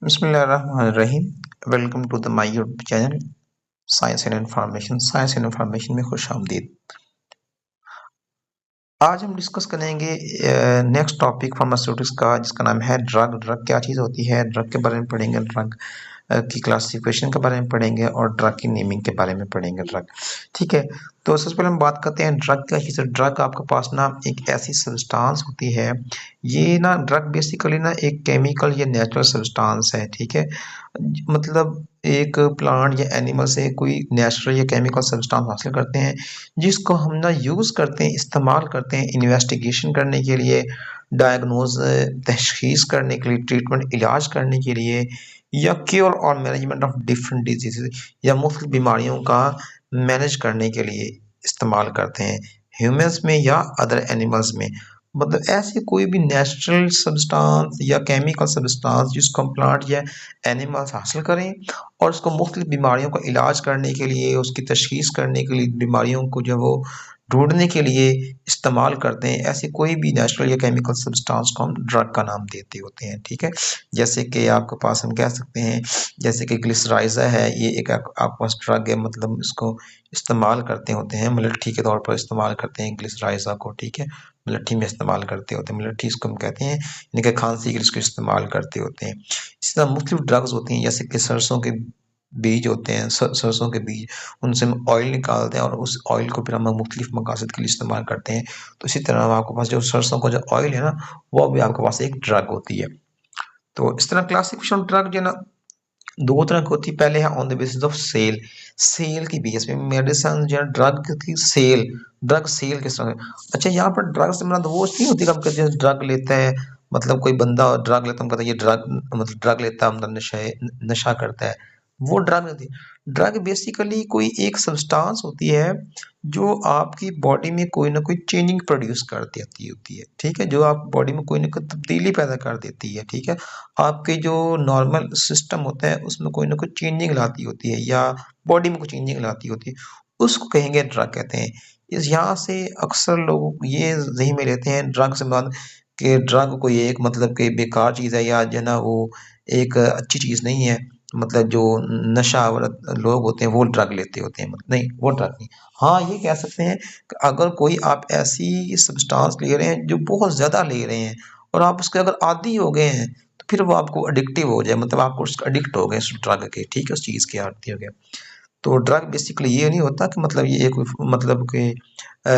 बिस्मिल्लाहिर्रहमानिर्रहीम। Welcome to the my YouTube channel science and information में खुश आमदीद। आज हम डिस्कस करेंगे नेक्स्ट टॉपिक फार्मास्यूटिक्स का, जिसका नाम है ड्रग। ड्रग क्या चीज़ होती है, ड्रग के बारे में पढ़ेंगे, ड्रग की क्लासिफिकेशन के बारे में पढ़ेंगे और ड्रग की नेमिंग के बारे में पढ़ेंगे। ड्रग, ठीक है। तो सबसे पहले हम बात करते हैं ड्रग क्या चीज़ है। ड्रग आपके पास ना एक ऐसी सब्सटेंस होती है, ये ना ड्रग बेसिकली ना एक केमिकल या नेचुरल सब्सटेंस है, ठीक है। मतलब एक प्लांट या एनिमल से कोई नेचुरल या केमिकल सब्सटेंस हासिल करते हैं, जिसको हम ना यूज़ करते हैं, इस्तेमाल करते हैं इन्वेस्टिगेशन करने के लिए, डायग्नोज तशखीस करने के लिए, ट्रीटमेंट इलाज करने के लिए, या क्योर और मैनेजमेंट ऑफ डिफरेंट डिजीज़ या मुख्तलिफ बीमारियों का मैनेज करने के लिए इस्तेमाल करते हैं, ह्यूमंस में या अदर एनिमल्स में। मतलब ऐसी कोई भी नेचुरल सब्सटेंस या केमिकल सब्सटेंस जिसको हम प्लांट या एनिमल्स हासिल करें और उसको मुख्तलिफ बीमारियों का इलाज करने के लिए, उसकी तशखीस करने के लिए, बीमारियों को जो वो ढूंढने के लिए इस्तेमाल करते हैं, ऐसे कोई भी नेचुरल या केमिकल सब्सटेंस को हम ड्रग का नाम देते होते हैं, ठीक है। जैसे कि आपके पास हम कह सकते हैं, जैसे कि ग्लिसराइजा है, ये एक आपके पास ड्रग है, मतलब इसको इस्तेमाल करते होते हैं, मलट्ठी के तौर पर इस्तेमाल करते हैं ग्लिसराइजा को, ठीक है। मलट्ठी में इस्तेमाल करते होते हैं, मलट्ठी इसको हम कहते हैं, यानी कि खांसी के लिए इसको इस्तेमाल करते होते हैं। इस तरह मुख्तलिफ ड्रग्स होती हैं, जैसे कि सरसों के बीज होते हैं, सरसों के बीज, उनसे हम ऑयल निकालते हैं और उस ऑयल को फिर हम मुख्तलिफ मकासद के लिए इस्तेमाल करते हैं। तो इसी तरह आपके पास जो सरसों का जो ऑयल है ना, वो भी आपके पास एक ड्रग होती है। तो इस तरह क्लासिफिकेशन ड्रग जो है ना, दो तरह की होती है। पहले है on the basis of cell, cell की बेस पे मेडिसिन जो है, ड्रग की सेल, ड्रग सेल किस तरह से। अच्छा, यहाँ पर ड्रग से मतलब वो नहीं होती कि हम कहते हैं ड्रग लेते हैं, मतलब कोई बंदा ड्रग लेता है, हम कहते हैं ये ड्रग, मतलब ड्रग लेता है, मतलब नशा करता है, वो ड्रग नहीं होती। ड्रग बेसिकली कोई एक सब्सटेंस होती है जो आपकी बॉडी में कोई ना कोई चेंजिंग प्रोड्यूस कर देती होती है, ठीक है, जो आप बॉडी में कोई ना कोई तब्दीली पैदा कर देती है, ठीक है। आपके जो नॉर्मल सिस्टम होता है उसमें कोई ना कोई चेंजिंग लाती होती है, या बॉडी में कोई चेंजिंग लाती होती है, उसको कहेंगे ड्रग कहते हैं। इस यहाँ से अक्सर लोग ये ज़हन में लेते हैं ड्रग से मतलब कि ड्रग कोई एक मतलब कि बेकार चीज़ है, या जो है ना वो एक अच्छी चीज़ नहीं है, मतलब जो नशावर लोग होते हैं वो ड्रग लेते होते हैं, मतलब नहीं, वो ड्रग नहीं। हाँ, ये कह सकते हैं कि अगर कोई आप ऐसी सब्सटेंस ले रहे हैं जो बहुत ज़्यादा ले रहे हैं और आप उसके अगर आदी हो गए हैं, तो फिर वो आपको एडिक्टिव हो जाए, मतलब आपको उसका एडिक्ट हो गए उस ड्रग के, ठीक है, उस चीज़ के आदी हो गए। तो ड्रग बेसिकली ये नहीं होता कि मतलब ये एक मतलब कि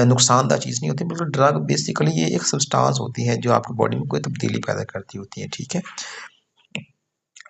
नुकसानदायक चीज़ नहीं होती, बल्कि ड्रग बेसिकली ये एक सब्सटेंस होती है जो आपकी बॉडी में कोई तब्दीली पैदा करती होती है, ठीक है।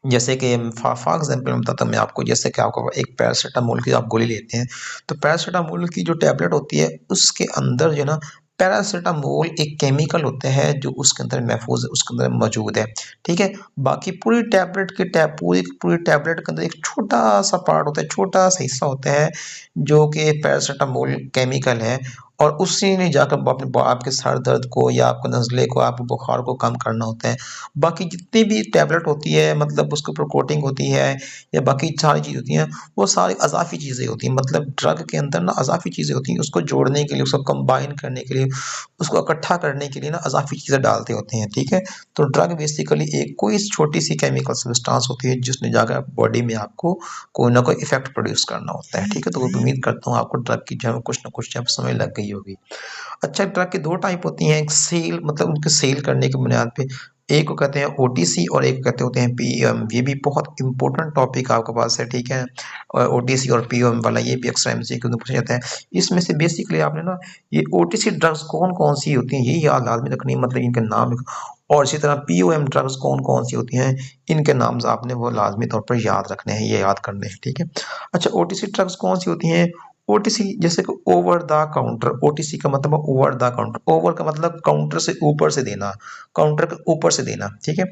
जैसे कि फॉर एग्जांपल मैं बताता हूँ मैं आपको, जैसे कि आपको एक पैरासीटामोल की आप गोली लेते हैं, तो पैरासीटामोल की जो टैबलेट होती है उसके अंदर जो है ना, पैरासीटामोल एक केमिकल होता है जो उसके अंदर महफूज उसके अंदर मौजूद है, ठीक है। बाकी पूरी टैबलेट के पूरी पूरी टैबलेट के अंदर एक छोटा सा पार्ट होता है, छोटा सा हिस्सा होता है जो कि पैरासीटामोल केमिकल है, और उसी ने जाकर अपने आपके सर दर्द को या आपके नज़ले को, आपके बुखार को कम करना होता है। बाकी जितनी भी टैबलेट होती है, मतलब उसके ऊपर कोटिंग होती है या बाकी सारी चीज़ होती हैं, वो सारी अज़ाफ़ी चीज़ें होती हैं, मतलब ड्रग के अंदर ना अज़ाफ़ी चीज़ें होती हैं, उसको जोड़ने के लिए, उसको कंबाइन करने के लिए, उसको इकट्ठा करने के लिए ना अज़ाफ़ी चीज़ें डालते होते हैं, ठीक है। तो ड्रग बेसिकली एक कोई छोटी सी केमिकल सब्सटेंस होती है जिसने जाकर बॉडी में आपको कोई ना कोई इफेक्ट प्रोड्यूस करना होता है, ठीक है। तो उम्मीद करता हूँ आपको ड्रग की जो है कुछ ना कुछ जब समझ लग गई होगी। अच्छा, ड्रग की दो टाइप होती हैं, एक सेल, मतलब उनके सेल करने की बुनियाद पे, एक को कहते हैं ओटीसी और एक कहते होते हैं पीएम। ये भी बहुत इंपॉर्टेंट टॉपिक आपके पास है, ठीक है। और ओटीसी और पीएम वाला ये भी अक्सर एमसीक्यू में पूछा जाता है। इसमें से बेसिकली आपने ना ये ओटीसी ड्रग्स कौन कौन सी होती हैं ये याद लाजमी रखनी है, मतलब इनके नाम, और इसी तरह पीओएम ड्रग्स कौन कौन सी होती हैं, इनके नाम आपने वो लाजमी तौर पर याद रखने हैं, ये याद करने हैं, ठीक है। अच्छा, ओटीसी ड्रग्स कौन सी होती हैं। ओटीसी जैसे कि ओवर द काउंटर, ओटीसी का मतलब ओवर द काउंटर, ओवर का मतलब काउंटर से ऊपर से देना, काउंटर के ऊपर से देना, ठीक है।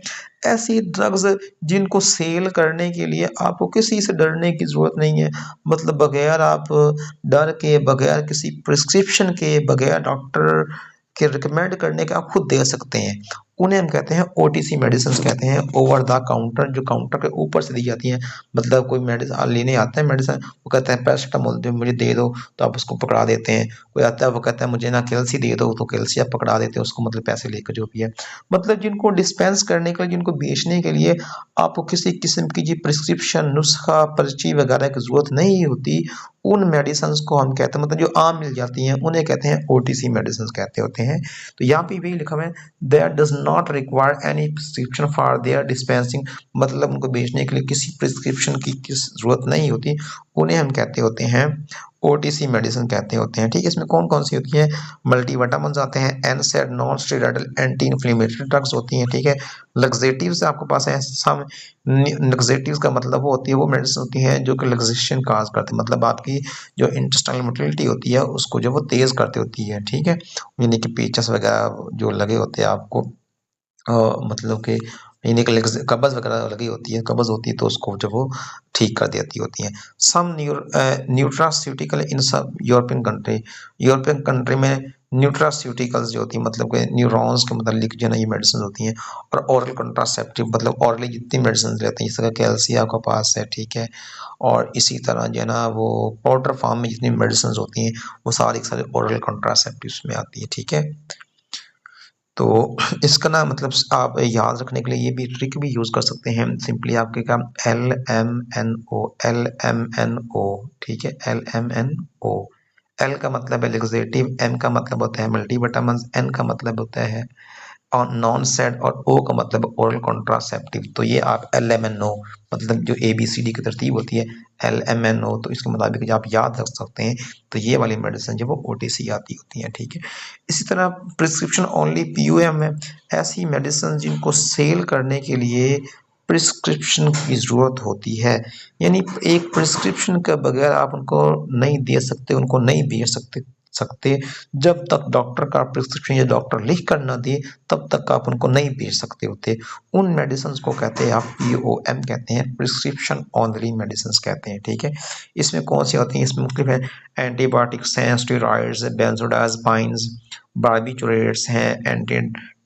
ऐसी ड्रग्स जिनको सेल करने के लिए आपको किसी से डरने की जरूरत नहीं है, मतलब बगैर आप डर के, बगैर किसी प्रिस्क्रिप्शन के, बगैर डॉक्टर के रिकमेंड करने के आप खुद दे सकते हैं। उन्हें हम कहते हैं ओटीसी मेडिसिन कहते हैं, ओवर द काउंटर, जो काउंटर के ऊपर से दी जाती हैं। मतलब कोई मेडिसिन लेने आता है मेडिसिन, वो कहता है पैरासिटामोल मुझे दे दो, तो आप उसको पकड़ा देते हैं। कोई आता है वो कहता है मुझे ना कैल्सी दे दो, तो कैल्सी आप पकड़ा देते हैं उसको, मतलब पैसे लेकर जो भी है। मतलब जिनको डिस्पेंस करने के लिए, जिनको बेचने के लिए आपको किसी किस्म की जी प्रिस्क्रिप्शन, नुस्खा, पर्ची वगैरह की जरूरत नहीं होती, उन मेडिसिन को हम कहते हैं, मतलब जो आम मिल जाती हैं उन्हें कहते हैं ओटीसी मेडिसिन कहते होते हैं। तो यहाँ पे भी लिखा हुआ है that does not require any prescription for their dispensing, मतलब उनको बेचने के लिए किसी प्रिस्क्रिप्शन की जरूरत नहीं होती, उन्हें हम कहते होते हैं ओटीसी मेडिसिन कहते होते हैं। ठीक है, इसमें कौन कौन सी होती है? मल्टीविटामिन आते हैं, NSAID non steroidal anti inflammatory drugs होती हैं। ठीक है, लग्जेटिव्स आपके पास है, सम लग्जेटिव्स का मतलब वो होती है, वो मेडिसिन होती हैं जो कि लग्जेशन काज करते हैं, मतलब आपकी जो इंटेस्टाइनल मोटिलिटी होती है उसको जो वो तेज करती होती है। ठीक है, यानी कि पेचस वगैरह जो लगे होते हैं आपको, मतलब कि यानी कि कब्ज वगैरह लगी होती है, कब्ज होती है तो उसको जब वो ठीक कर देती होती हैं। सम न्यूट्रास्यूटिकल इन सब यूरोपियन कंट्री, यूरोपियन कंट्री में न्यूट्रास्यूटिकल्स जो होती है, मतलब कि न्यूरॉन्स के मतलब जो है ना ये मेडिसिन होती हैं। और ओरल कंट्रासेप्टिव, मतलब ओरली जितनी मेडिसिन लेते हैं, जैसे कैल्शियम आपके पास है। ठीक है, और इसी तरह जो है ना वो पाउडर फॉर्म में जितनी मेडिसिन होती हैं वो सारी ओरल कंट्रासेप्टिव में आती है। ठीक है, तो इसका ना मतलब आप याद रखने के लिए ये भी ट्रिक भी यूज कर सकते हैं। सिंपली आपके काम LMNO, LMNO। ठीक है, LMNO, एल का मतलब है लेग्जेटिव, एम का मतलब होता है मल्टीविटामिन, एन का मतलब होता है और नॉन सेड, और ओ का मतलब ओरल कॉन्ट्रासेप्टिव। तो ये आप LMNO, मतलब जो ABCD की तरतीब होती है LMNO, तो इसके मुताबिक आप याद रख सकते हैं। तो ये वाली मेडिसिन जो वो OTC आती होती है। ठीक है, इसी तरह प्रिस्क्रिप्शन ओनली POM है, ऐसी मेडिसिन जिनको सेल करने के लिए प्रिस्क्रिप्शन की ज़रूरत होती है, यानी एक प्रिस्क्रिप्शन के बगैर आप उनको नहीं दे सकते, उनको नहीं बेच सकते। जब तक डॉक्टर का प्रिस्क्रिप्शन या डॉक्टर लिख कर ना दे तब तक आप उनको नहीं बेच सकते होते। उन मेडिसिन को कहते हैं आप POM कहते हैं, प्रिस्क्रिप्शन ऑनली मेडिसिन कहते हैं। ठीक है, इसमें कौन सी होती हैं? इसमें मुख्तलिफ है, एंटीबायोटिक्स हैं, स्टेरॉइड्स, बेंजोडाइज़पाइन्स, बारबिटूरेट्स हैं, एंटी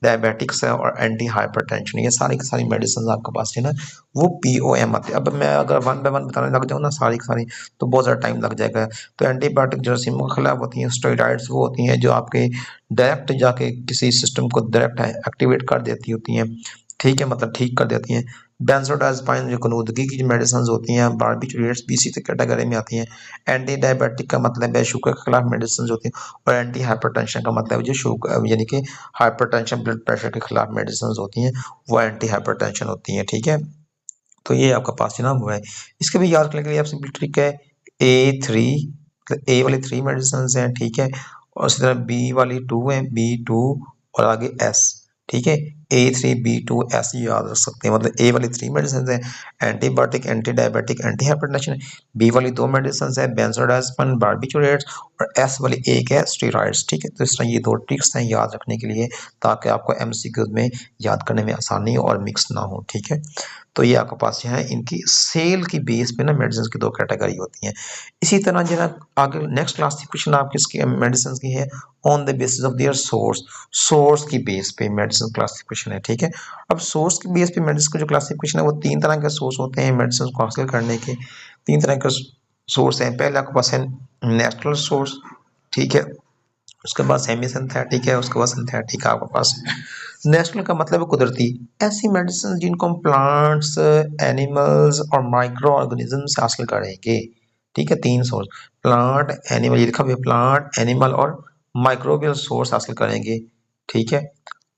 डायबिटिक्स है और एंटी हाइपरटेंशन, ये सारी की सारी मेडिसिन आपके पास है ना वो POM आते हैं। अब मैं अगर वन बाय वन बताने लग जाऊँ ना सारी की सारी तो बहुत ज़्यादा टाइम लग जाएगा। तो एंटीबायोटिक जरासीम के खिलाफ होती हैं, स्टेरॉइड्स वो होती हैं जो आपके डायरेक्ट जाके किसी सिस्टम को डायरेक्ट एक्टिवेट कर देती होती हैं। ठीक है, मतलब ठीक कर देती हैं। बेंजोडाइज़पाइन जो कनूदगी की मेडिसिन होती हैं, बारबिटूरेट्स भी इसी कैटेगरी में आती हैं। एंटी डायबिटिक का मतलब है शुगर के खिलाफ मेडिसिन होती हैं, और एंटी हाइपरटेंशन का मतलब है जो शुगर यानी कि हाइपरटेंशन ब्लड प्रेशर के खिलाफ मेडिसिन होती हैं वो एंटी हाइपरटेंशन होती हैं। ठीक है, तो ये आपका पास है ना वो है। इसके भी याद करने के लिए आप सिंपल ट्रिक है A3, ए वाली 3 मेडिसिन हैं। ठीक है, और इसी तरह बी वाली 2 है, B2 और आगे S। ठीक है, A3B2S याद रख सकते हैं, मतलब ए वाली 3 मेडिसिन है, antibiotic, anti diabetic, anti hypertension. B वाली 2 मेडिसिन है, बेंजोडाइज़पाइन, बारबिटूरेट्स, और एस वाली एक है स्टेरॉइड्स। ठीक है, तो इस तरह ये 2 ट्रिक्स हैं याद रखने के लिए ताकि आपको MCQ में याद करने में आसानी हो और मिक्स ना हो। ठीक है, तो ये आपके पास जो है इनकी सेल की बेस पे ना मेडिसिन की 2 कैटेगरी होती हैं। इसी तरह जो है आगे नेक्स्ट क्लासिफिकेशन आपकी इसकी मेडिसिन की है on the basis of their source, source की बेस पे मेडिसिन क्लासिफिकेशन है। ठीक है, अब सोर्स की बेस पे मेडिसिन का जो क्लासिफिकेशन है वो 3 तरह के सोर्स होते हैं मेडिसिन को हासिल करने के। 3 तरह के सोर्स हैं। पहले आपके पास है नेचुरल सोर्स। ठीक है, उसके बाद सेमी सिंथेटिक है, उसके बाद सिंथेटिक आपके पास है। नेचुरल का मतलब है कुदरती, ऐसी मेडिसिन जिनको हम प्लांट्स, एनिमल्स और माइक्रो ऑर्गेनिज्म से हासिल करेंगे। ठीक है, 3 सोर्स, प्लांट, एनिमल, ये लिखा हुआ है प्लांट, एनिमल और माइक्रोबियल सोर्स हासिल करेंगे। ठीक है,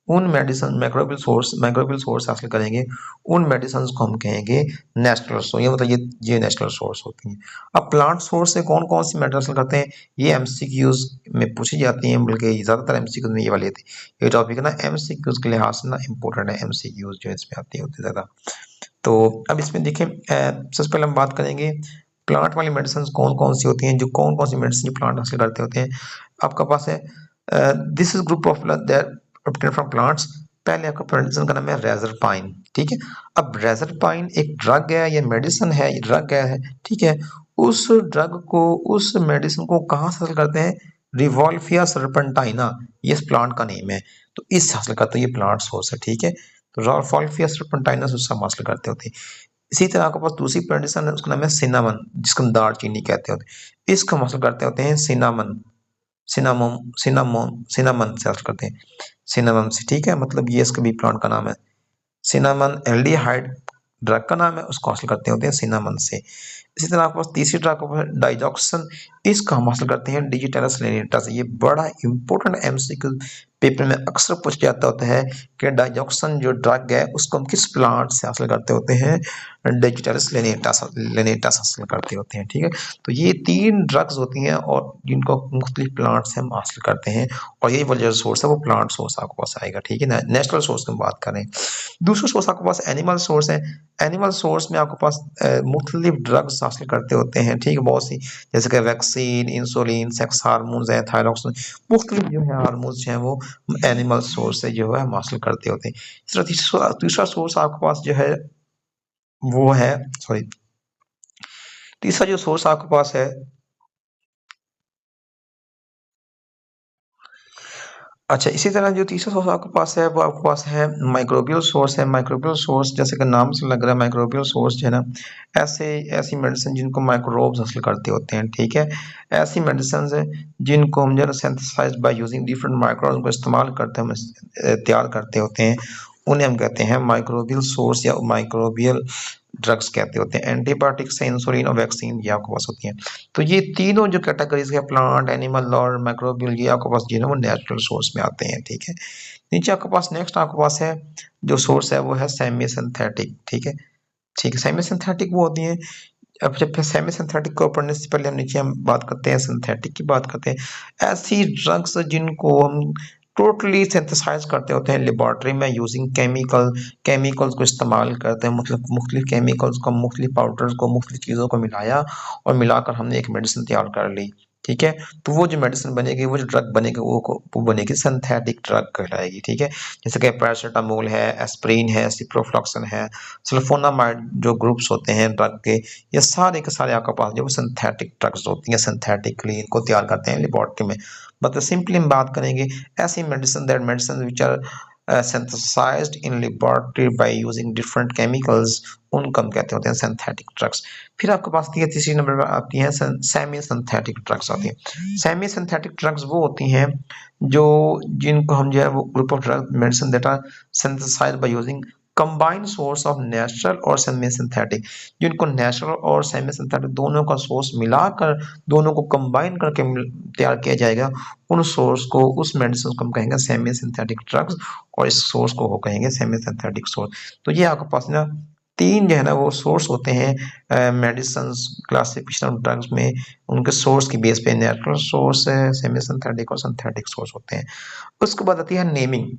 उन मेडिसिन माइक्रोबियल सोर्स हासिल करेंगे, उन मेडिसिन को हम कहेंगे नेचुरल सोर्स। ये मतलब ये नेचुरल सोर्स होती हैं। अब प्लांट सोर्स से कौन कौन सी मेडिसिन करते हैं ये MCQs में पूछी जाती हैं, बल्कि ज़्यादातर MCQs में ये वाली थी। ये टॉपिक है ना MCQs के लिहाज से ना इम्पोर्टेंट है, MCQs जो इसमें आती होती है ज़्यादा। तो अब इसमें देखें सबसे पहले हम बात करेंगे प्लांट वाली मेडिसिन कौन कौन सी होती हैं, जो कौन कौन सी मेडिसिन प्लांट हासिल करते होते हैं। आपका पास है this is group of obtained from plants. पहले आपका मेडिसिन का नाम है रेजरपाइन। ठीक है, अब रेजरपाइन एक ड्रग है, ये मेडिसिन है, ये ड्रग है। ठीक है, उस ड्रग को, उस मेडिसिन को कहाँ से हासिल करते हैं? रिवॉल्फिया सर्पेंटाइना, ये इस प्लांट का नेम है। तो इससे हासिल करते हैं, ये प्लांट सोर्स है, ठीक है। तो रॉल्फी एस्टर पंटाइनस उससे हम हासिल करते होते हैं। इसी तरह आपके पास दूसरी प्लांटेशन है, उसका नाम है सिनामन, जिसको हम दालचीनी कहते होते हैं। इसको हम हासिल करते होते हैं सिनामन, सिनामन से हासिल करते हैं, सिनामन से, ठीक है। मतलब ये इसका भी प्लांट का नाम है। सिनामन एल्डिहाइड ड्रग का नाम है, उसको हासिल करते होते हैं सिनामन से। इसी तरह आपके पास तीसरी ड्रग डाइजॉक्सन, इसका हम हासिल करते हैं डिजिटलस लेनिटा से। ये बड़ा इंपॉर्टेंट एमसीक्यू पेपर में अक्सर पूछ जाता होता है कि डाइजॉक्सन जो ड्रग है उसको हम किस प्लांट से हासिल करते होते हैं, डिजिटलस लेनिटा से हासिल करते होते हैं, ठीक है। तो ये 3 ड्रग्स होती हैं और जिनको मुख्तलिफ प्लांट से हम हासिल करते हैं, और यही वाला जो सोर्स है वो प्लांट सोर्स आपके पास आएगा, ठीक है ना। नेचुरल सोर्स की बात करें, दूसरा सोर्स आपके पास एनिमल सोर्स है। एनिमल सोर्स में आपके पास मुख्तलिफ ड्रग्स हासिल करते होते हैं, ठीक है, बहुत सी, जैसे कि वैक्सीन, इंसुलिन, सेक्स हार्मोन्स है, थायरॉक्सिन, मुख्तलिफ जो है हार्मोन्स हैं वो एनिमल सोर्स से जो है हम हासिल करते होते हैं। इस तरह तीसरा सोर्स आपके पास जो है वो है, सॉरी, तीसरा जो सोर्स आपके पास है, अच्छा, इसी तरह जो तीसरा सोर्स आपके पास है वो आपके पास है माइक्रोबियल सोर्स है। माइक्रोबियल सोर्स जैसे कि नाम से लग रहा है, माइक्रोबियल सोर्स जो है ना, ऐसे ऐसी मेडिसिन जिनको माइक्रोब्स हासिल करते होते हैं, ठीक है। ऐसी मेडिसिन है जिनको हम जो है synthesize by using different microbes को इस्तेमाल करते हैं, हम तैयार करते होते हैं, उन्हें हम कहते हैं माइक्रोबियल सोर्स या माइक्रोबियल ड्रग्स कहते होते हैं। एंटीबायोटिक्स है, इंसुलिन और वैक्सीन, ये आपके पास होती हैं। तो ये तीनों जो कैटेगरीज है, प्लांट, एनिमल और माइक्रोबियल, ये आपके पास जो है वो नेचुरल सोर्स में आते हैं, ठीक है। नीचे आपके पास नेक्स्ट आपके पास है जो सोर्स है वो है सेमी सिंथेटिक, ठीक है। ठीक है, सेमी सिंथेटिक वो होती हैं, अब जब सेमी सिंथेटिक को पढ़ने से पहले हम बात करते हैं सिंथेटिक की, बात करते हैं ऐसी ड्रग्स जिनको हम टोटली सिंथेसाइज करते होते हैं लेबोरेटरी में यूजिंग केमिकल्स को इस्तेमाल करते हैं, मतलब मुख्तलिफ केमिकल्स को, मुख्तलिफ पाउडर्स को, मुख्तलिफ चीज़ों को मिलाया और मिलाकर हमने एक मेडिसिन तैयार कर ली, ठीक है। तो वो जो मेडिसिन बनेगी, वो जो ड्रग बनेगी, वो बनेगी सिंथेटिक ड्रग कहलाएगी, ठीक है। जैसे कि पैरासीटामोल है, एस्प्रिन है, सिप्रोफ्लॉक्सन है, सल्फोनामाइड जो ग्रुप्स होते हैं ड्रग के, ये सारे के सारे आपके पास जो सिंथेटिक ड्रग्स होती हैं, सिंथेटिकली इनको तैयार करते हैं लेबोरेटरी में। मतलब सिंपली हम बात करेंगे ऐसी medicine which are synthesized in laboratory by using different chemicals, उनको हम कहते होते हैं सिंथेटिक ड्रग्स। फिर आपके पास तीसरी नंबर पर आती हैं सेमी सिंथेटिक ड्रग्स आती हैं। सेमी सिंथेटिक ड्रग्स वो होती हैं जो जिनको हम जो है वो group of drug medicine that are synthesized by using combined source of natural और सेमी सिंथेटिक, जिनको नेचुरल और सेमी सिंथेटिक दोनों का सोर्स मिलाकर, दोनों को कंबाइन करके तैयार किया जाएगा, उन सोर्स को, उस मेडिसिन को हम कहेंगे सेमी सिंथेटिक ड्रग्स, और इस सोर्स को वो कहेंगे सेमी सिंथेटिक सोर्स। तो ये आपके पास ना 3 जो है ना वो सोर्स होते हैं मेडिसिन क्लासिफिकेशन ऑफ ड्रग्स में, उनके सोर्स की बेस पे नेचुरल सोर्स है, सेमी सिंथेटिक और सिंथेटिक सोर्स होते हैं। उसके बाद आती है नेमिंग।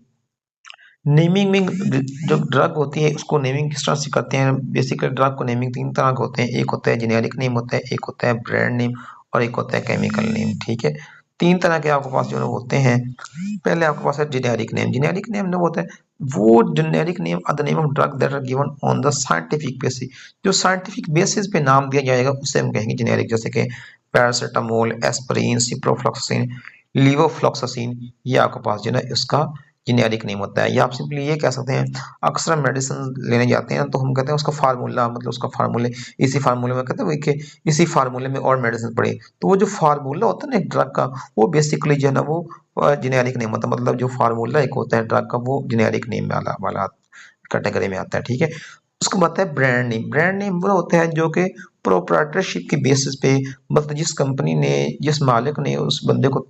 नेमिंग में जो ड्रग होती है उसको नेमिंग किस तरह से करते हैं, बेसिकली ड्रग को नेमिंग 3 तरह के होते हैं, एक होता है जेनेरिक नेम होता है, एक होता है ब्रांड नेम, और एक होता है केमिकल नेम, ठीक है। 3 तरह के आपके पास जो है होते हैं। पहले आपके पास है जेनेरिक नेम। जेनेरिक नेम जो होता है वो generic name are the name of drug that are given on the scientific basis, जो साइंटिफिक बेसिस पे नाम दिया जाएगा उसे हम कहेंगे जेनेरिक, जैसे कि पैरासीटामोल, एस्पिरिन, सिप्रोफ्लॉक्सासिन, लीवोफ्लॉक्सासिन, ये आपके पास जो है इसका जेनेरिक नेम होता है। या आप सिंपली ये कह सकते हैं, अक्सर मेडिसिन लेने जाते हैं तो हम कहते हैं उसका फार्मूला, मतलब उसका फार्मूले, इसी फार्मूले में कहते हैं कि इसी फार्मूले में और मेडिसिन पड़े, तो वो जो फार्मूला होता है ना एक ड्रग का, वो बेसिकली जो है ना वो जेनेरिक नेम होता है, मतलब जो फार्मूला एक होता है ड्रग का वो जेनेरिक नेम वाला कैटेगरी में आता है, ठीक है। उसको बताया ब्रांड नेम। ब्रांड नेम वो होता है जो कि प्रोप्राइटरशिप की बेसिस पे, मतलब जिस कंपनी ने, जिस मालिक ने उस बंदे को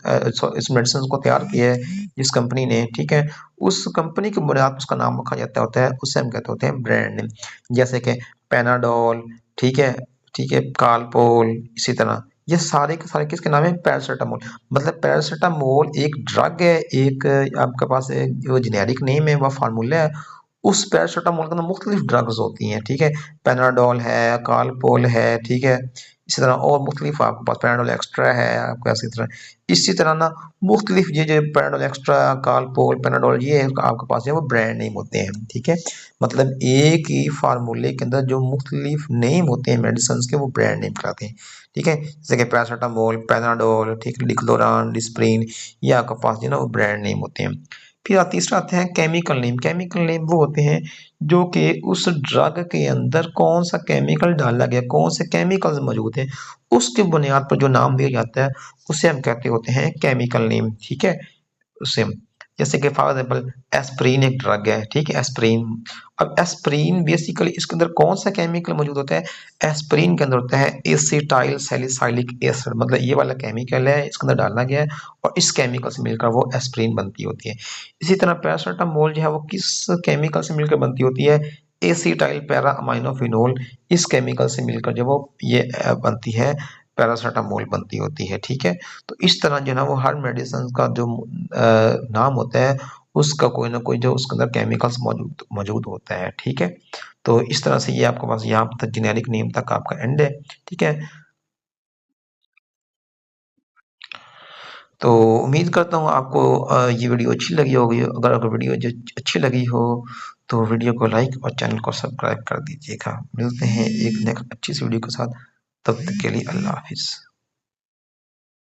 इस मेडिसिन को तैयार किया है, जिस कंपनी ने, ठीक है, उस कंपनी की बुनियाद पर उसका नाम रखा जाता होता है, उससे हम कहते होते हैं ब्रांड नेम। जैसे कि पेनाडोल, ठीक है, ठीक है, कालपोल, इसी तरह ये सारे के सारे किसके नाम है, पैरासीटामोल। मतलब पैरासीटामोल एक ड्रग है, एक आपके पास है जो जेनेरिक नेम है, वह फार्मूला है। उस पैरासीटामोल के अंदर मुख्तलिफ ड्रग्स होती हैं, ठीक है, पेनाडोल है, कालपोल है, ठीक है, इसी तरह और मुख्तलिफ आपके पास पेनाडोल एक्स्ट्रा है आपका, इसी तरह ना मुख्तलिफ ये जो पेनाडोल एक्स्ट्रा, कालपोल, पेनाडोल, ये आपके पास है वो ब्रांड नेम होते हैं, ठीक है। मतलब एक ही फार्मूले के अंदर जो मुख्तलिफ नेम होते हैं मेडिसिन के, वो ब्रांड नेम कहलाते हैं, ठीक है। जैसे कि पैरासीटामोल, पेनाडोल, ठीक है, डिक्लोरान, डिस्प्रिन, ये आपके पास जो है ना वो ब्रांड नेम होते हैं। फिर तीसरा आते हैं केमिकल नेम। केमिकल नेम वो होते हैं जो कि उस ड्रग के अंदर कौन सा केमिकल डाला गया, कौन से केमिकल्स मौजूद हैं, उसके बुनियाद पर जो नाम दिया जाता है उसे हम कहते होते हैं केमिकल नेम। ठीक है, उसे जैसे कि फॉर एग्जाम्पल एस्प्रिन एक ड्रग है, ठीक है, एस्प्रिन। अब एस्प्रिन बेसिकली इसके अंदर कौन सा केमिकल मौजूद होता है, एस्प्रिन के अंदर होता है एसिटाइल सैलिसाइलिक एसिड, मतलब ये वाला केमिकल है इसके अंदर डालना गया है और इस केमिकल से मिलकर वो एस्प्रिन बनती होती है। इसी तरह पैरासीटामोल जो है वो किस केमिकल से मिलकर बनती होती है, एसिटाइल पैरा अमाइनोफिनोल, इस केमिकल से मिलकर जो वो ये बनती है पैरासीटामोल बनती होती है। ठीक है, तो इस तरह जो है ना वो हर मेडिसिन का जो नाम होता है उसका कोई ना कोई जो उसके अंदर केमिकल्स मौजूद मौजूद होता है। ठीक है, तो इस तरह से ये आपके पास यहाँ तक जेनेरिक नेम तक आपका एंड है। ठीक है, तो उम्मीद करता हूँ आपको ये वीडियो अच्छी लगी होगी। अगर अगर वीडियो जो अच्छी लगी हो तो वीडियो को लाइक और चैनल को सब्सक्राइब कर दीजिएगा। मिलते हैं एक नेक्स्ट अच्छी सी वीडियो के साथ, तब तक के लिए अल्लाह हाफिज़।